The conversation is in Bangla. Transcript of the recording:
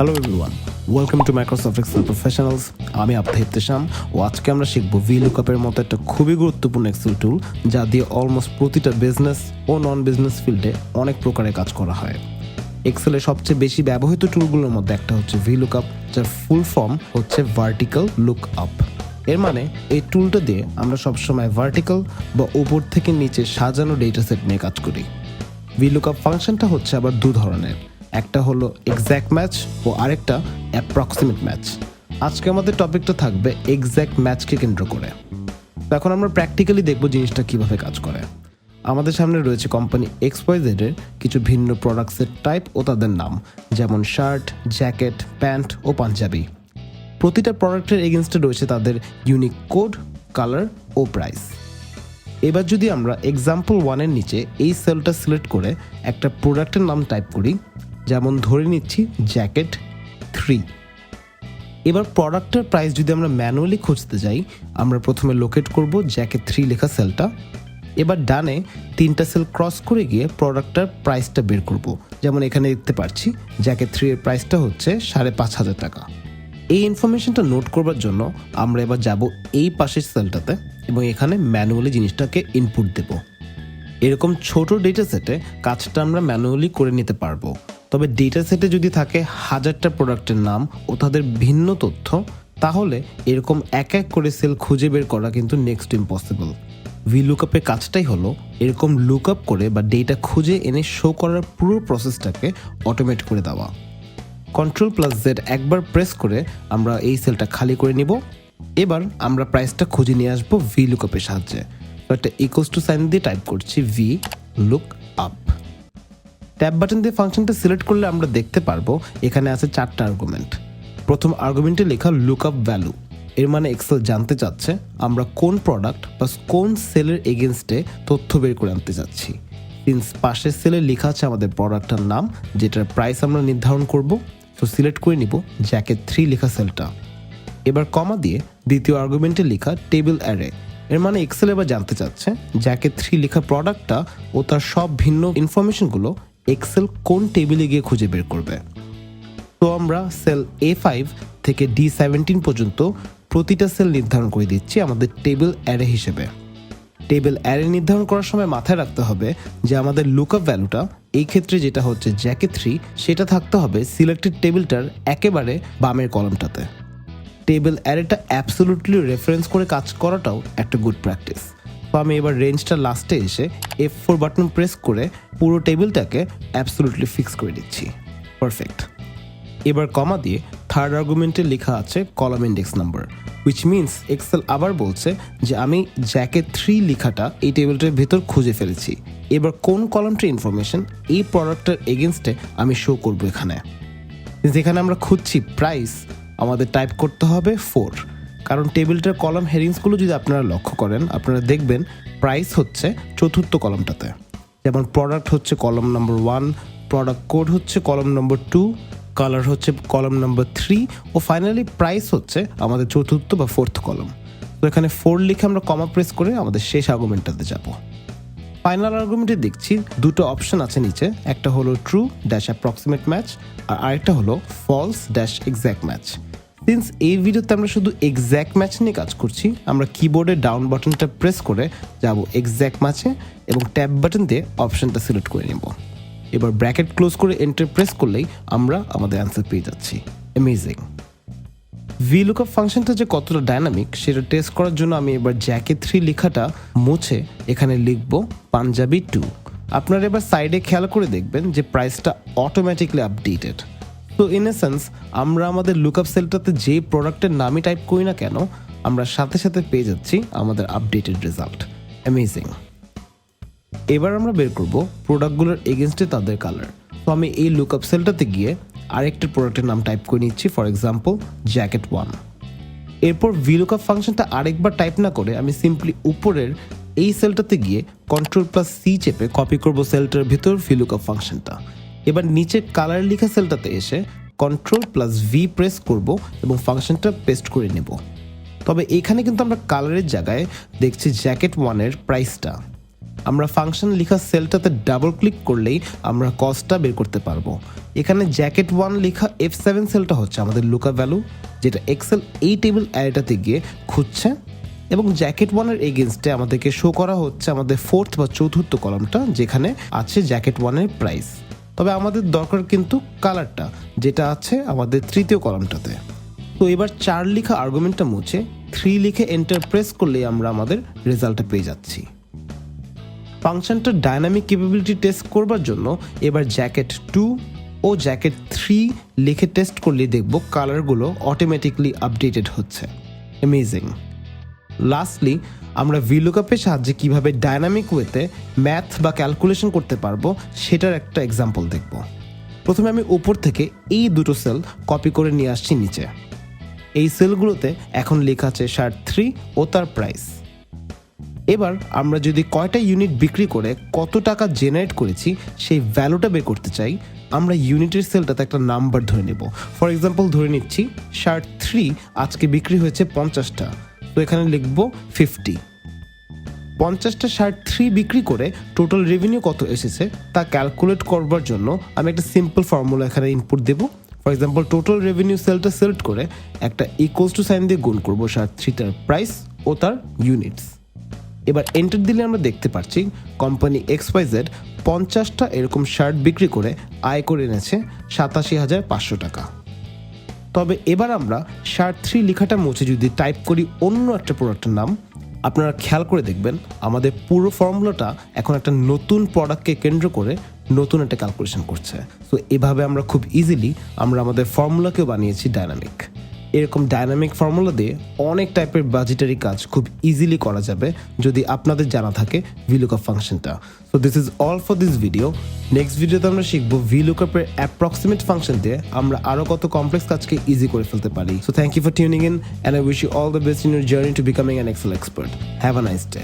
Hello everyone, welcome to Microsoft Excel professionals. আমি আব্দা ইফতেশাম ও আজকে আমরা শিখব VLOOKUP-এর মতো একটা খুবই গুরুত্বপূর্ণ এক্সেল টুল, যা দিয়ে অলমোস্ট প্রতিটা বিজনেস ও নন বিজনেস ফিল্ডে অনেক প্রকারের কাজ করা হয়। এক্সেলের সবচেয়ে বেশি ব্যবহৃত টুলগুলোর মধ্যে একটা হচ্ছে VLOOKUP, যার ফুল ফর্ম হচ্ছে ভার্টিক্যাল লুক আপ। এর মানে এই টুলটা দিয়ে আমরা সবসময় ভার্টিক্যাল বা উপর থেকে নিচে সাজানো ডেটা সেট নিয়ে কাজ করি। VLOOKUP ফাংশনটা হচ্ছে আবার দু ধরনের, একটা হলো এক্স্যাক্ট ম্যাচ ও আরেকটা অ্যাপ্রক্সিমেট ম্যাচ। আজকে আমাদের টপিকটা থাকবে এক্স্যাক্ট ম্যাচকে কেন্দ্র করে। এখন আমরা প্র্যাকটিক্যালি দেখব জিনিসটা কিভাবে কাজ করে। আমাদের সামনে রয়েছে কোম্পানি XYZ এর কিছু ভিন্ন প্রোডাক্টসের টাইপ ও তাদের নাম, যেমন শার্ট, জ্যাকেট, প্যান্ট ও পাঞ্জাবি। প্রতিটা প্রোডাক্টের এগেনস্টে রয়েছে তাদের ইউনিক কোড, কালার ও প্রাইস। এবার যদি আমরা এক্সাম্পল 1-এর নিচে এই সেলটা সিলেক্ট করে একটা প্রোডাক্টের নাম টাইপ করি, যেমন ধরে নিচ্ছি জ্যাকেট 3। এবার প্রোডাক্টের প্রাইস যদি আমরা ম্যানুয়ালি খুঁজতে যাই, আমরা প্রথমে লোকেট করব জ্যাকেট 3 লেখা সেলটা। এবার ডানে 3টা সেল ক্রস করে গিয়ে প্রোডাক্টটার প্রাইসটা বের করব। যেমন এখানে দেখতে পাচ্ছি জ্যাকেট 3 এর প্রাইসটা হচ্ছে 5,500 টাকা। এই ইনফরমেশনটা নোট করবার জন্য আমরা এবার যাব এই পাশের সেলটাতে এবং এখানে ম্যানুয়ালি জিনিসটাকে ইনপুট দেব। এরকম ছোট ডেটা সেটে কাজটা আমরা ম্যানুয়ালি করে নিতে পারবো, তবে ডেটা সেটে যদি থাকে 1000টা প্রোডাক্টের নাম ও তাদের ভিন্ন তথ্য, তাহলে এরকম এক এক করে সেল খুঁজে বের করা কিন্তু নেক্সট ইম্পসিবল। VLOOKUP-এর কাজটাই হলো এরকম লুকআপ করে বা ডেটা খুঁজে এনে শো করার পুরো প্রসেসটাকে অটোমেট করে দেওয়া। Ctrl+Z একবার প্রেস করে আমরা এই সেলটা খালি করে নিব। এবার আমরা প্রাইসটা খুঁজে নিয়ে আসবো VLOOKUP-এর সাহায্যে। একটা ইকুয়ালস টু সাইন দিয়ে টাইপ করছি VLOOKUP। ট্যাব বাটন দিয়ে ফাংশনটা সিলেক্ট করলে আমরা দেখতে পারবো এখানে আছে 4টা আর্গুমেন্ট। প্রথম আর্গুমেন্টে লেখা লুকআপ ভ্যালু, এর মানে এক্সেল জানতে চাচ্ছে আমরা কোন প্রোডাক্ট বা কোন সেলের এগেনস্টে তথ্য বের করে আনতে চাচ্ছি। সিন্স পাশের সেলে লেখা আছে আমাদের প্রোডাক্টটার নাম, যেটার প্রাইস আমরা নির্ধারণ করব, তো সিলেক্ট করে নিব জ্যাকেট 3 লেখা সেলটা। এবার কমা দিয়ে দ্বিতীয় আর্গুমেন্টে লেখা টেবিল অ্যারে, এর মানে এক্সেল এবার জানতে চাচ্ছে জ্যাকেট 3 লেখা প্রোডাক্টটা ও তার সব ভিন্ন ইনফরমেশনগুলো এক্সেল কোন টেবিলে গিয়ে খুঁজে বের করবে। তো আমরা সেল A5 থেকে D17 পর্যন্ত প্রতিটা সেল নির্ধারণ করে দিচ্ছি আমাদের টেবিল অ্যারে হিসেবে। টেবিল অ্যারে নির্ধারণ করার সময় মাথায় রাখতে হবে যে আমাদের লুকআপ ভ্যালুটা এই ক্ষেত্রে যেটা হচ্ছে জ্যাকেট 3, সেটা থাকতে হবে সিলেক্টেড টেবিলটার একেবারে বামের কলামটাতে। টেবিল অ্যারেটা অ্যাবসলিউটলি রেফারেন্স করে কাজ করাটাও একটা গুড প্র্যাকটিস। তো আমি এবার রেঞ্জটা লাস্টে এসে F4 বাটন প্রেস করে পুরো টেবিলটাকে অ্যাবসলিউটলি ফিক্স করে দিচ্ছি। পারফেক্ট। এবার কমা দিয়ে থার্ড আর্গুমেন্টে লেখা আছে column index number, which means Excel আবার বলছে যে আমি জ্যাকেট 3 লেখাটা এই টেবিলটার ভেতর খুঁজে ফেলেছি। এবার কোন কলামটার ইনফরমেশন এই প্রোডাক্টের এগেনস্টে আমি শো করব এখানে। যেখানে আমরা খুঁজছি প্রাইস, আমাদের টাইপ করতে হবে 4, কারণ টেবিলটার কলাম হেডিংসগুলো যদি আপনারা লক্ষ্য করেন, আপনারা দেখবেন প্রাইস হচ্ছে 4র্থ কলামটাতে। যেমন প্রোডাক্ট হচ্ছে কলাম নম্বর 1, প্রোডাক্ট কোড হচ্ছে কলাম নম্বর 2, কালার হচ্ছে কলাম নম্বর 3 ও ফাইনালি প্রাইস হচ্ছে আমাদের 4র্থ বা 4th কলাম। তো এখানে 4 লিখে আমরা কমা প্রেস করে আমাদের শেষ আর্গুমেন্টটাতে যাব। ফাইনাল আর্গুমেন্টে দেখছি দুটো অপশন আছে নিচে, একটা হলো ট্রু ড্যাশ অ্যাপ্রক্সিমেট ম্যাচ আর আরেকটা হলো false dash exact match. Since এই ভিডিওতে আমরা শুধু এক্স্যাক্ট ম্যাচ নিয়ে কাজ করছি, আমরা কিবোর্ডে ডাউন বাটনটা প্রেস করে যাব এক্স্যাক্ট ম্যাচে এবং ট্যাব বাটন দিয়ে অপশনটা সিলেক্ট করে নেব। এবার ব্র্যাকেট ক্লোজ করে এন্টার প্রেস করলেই আমরা আমাদের অ্যান্সার পেয়ে যাচ্ছি। অ্যামেজিং। VLOOKUP ফাংশনটা যে কতটা ডাইনামিক সেটা টেস্ট করার জন্য আমি এবার জ্যাকেট 3 লেখাটা মুছে এখানে লিখব পাঞ্জাবি 2। আপনারা এবার সাইডে খেয়াল করে দেখবেন যে প্রাইসটা অটোমেটিকলি আপডেটেড। তো ইন এ সেন্স আমরা আমাদের লুকআপ সেলটাতে যে প্রোডাক্টের নামই টাইপ করি না কেন, আমরা সাথে সাথে পেয়ে যাচ্ছি আমাদের আপডেটেড রেজাল্ট। অ্যামেজিং। এবার আমরা বের করব প্রোডাক্টগুলোর এগেনস্টে তাদের কালার। তো আমি এই লুকআপ সেলটাতে গিয়ে আরেকটা প্রোডাক্টের নাম টাইপ করে নিচ্ছি, ফর এক্সাম্পল জ্যাকেট 1। এরপর VLOOKUP ফাংশনটা আরেকবার টাইপ না করে আমি সিম্পলি উপরের এই সেলটাতে গিয়ে Ctrl+C চেপে কপি করব সেলটার ভিতর VLOOKUP ফাংশনটা। এবার নিচে কালার লেখা সেলটাতে এসে Ctrl+V প্রেস করব এবং ফাংশনটা পেস্ট করে নেব। তবে এখানে কিন্তু আমরা কালারের জায়গায় দেখছি জ্যাকেট 1-এর প্রাইসটা। আমরা ফাংশন লেখা সেলটাতে ডাবল ক্লিক করলেই আমরা কস্টটা বের করতে পারবো। এখানে জ্যাকেট 1 লেখা F7 সেলটা হচ্ছে আমাদের লুকআপ ভ্যালু, যেটা এক্সেল এই টেবিল অ্যারেটাতে গিয়ে খুঁজছে, এবং জ্যাকেট 1 এর এগেনস্টে আমাদেরকে শো করা হচ্ছে আমাদের ফোর্থ বা চতুর্থ কলামটা, যেখানে আছে জ্যাকেট 1 এর প্রাইস। তবে আমাদের দরকার কিন্তু কালারটা, যেটা আছে আমাদের তৃতীয় কলামটাতে। তো এবার 4 লেখা আর্গুমেন্টটা মুছে 3 লিখে এন্টার প্রেস করলেই আমরা আমাদের রেজাল্টটা পেয়ে যাচ্ছি। ফাংশনটার ডাইনামিক ক্যাপাবিলিটি টেস্ট করবার জন্য এবার জ্যাকেট 2 ও জ্যাকেট 3 লিখে টেস্ট করলে দেখব কালারগুলো অটোমেটিকলি আপডেটেড হচ্ছে। অ্যামেজিং। লাস্টলি আমরা VLOOKUP-এর সাহায্যে কিভাবে ডাইনামিক ওয়েতে ম্যাথ বা ক্যালকুলেশন করতে পারবো সেটার একটা এক্সাম্পল দেখব। প্রথমে আমি উপর থেকে এই দুটো সেল কপি করে নিয়ে আসছি নিচে। এই সেলগুলোতে এখন লেখা আছে শার্ট 3 ও তার প্রাইস। এবার আমরা যদি কয়টা ইউনিট বিক্রি করে কত টাকা জেনারেট করেছি সেই ভ্যালুটা বের করতে চাই, আমরা ইউনিটের সেলটাতে একটা নাম্বার ধরে নেব। ফর এক্সাম্পল ধরে নিচ্ছি শার্ট 3 আজকে বিক্রি হয়েছে 50টা, তো এখানে লিখব 50। 50টা শার্ট 3 বিক্রি করে টোটাল রেভিনিউ কত এসেছে তা ক্যালকুলেট করবার জন্য আমি একটা সিম্পল ফর্মুলা এখানে ইনপুট দেব। ফর এক্সাম্পল টোটাল রেভিনিউ সেলটা সিলেক্ট করে একটা ইকুয়ালস টু সাইন দিয়ে গুণ করবো শার্ট 3টার প্রাইস ও তার ইউনিটস। এবার এন্টার দিলে আমরা দেখতে পাচ্ছি কোম্পানি XYZ 50টা এরকম শার্ট বিক্রি করে আয় করে এনেছে 87,500 টাকা। তবে এবার আমরা শার্ট 3 লেখাটা মুছে যদি টাইপ করি অন্য একটা প্রোডাক্টের নাম, আপনারা খেয়াল করে দেখবেন আমাদের পুরো ফর্মুলাটা এখন একটা নতুন প্রোডাক্টকে কেন্দ্র করে নতুন একটা ক্যালকুলেশন করছে। সো এভাবে আমরা খুব ইজিলি আমরা আমাদের ফর্মুলাকেও বানিয়েছি ডাইনামিক। এরকম ডাইনামিক ফর্মুলা দিয়ে অনেক টাইপের বাজেটারি কাজ খুব ইজিলি করা যাবে যদি আপনাদের জানা থাকে VLOOKUP ফাংশনটা। So this is all for this video. Next ভিডিওতে আমরা শিখবো VLOOKUP-এর অ্যাপ্রক্সিমেট ফাংশন দিয়ে আমরা আরও কত কমপ্লেক্স কাজকে ইজি করে ফেলতে পারি। So thank you for tuning in and I wish you all the best in your journey to becoming an Excel expert. Have a nice day.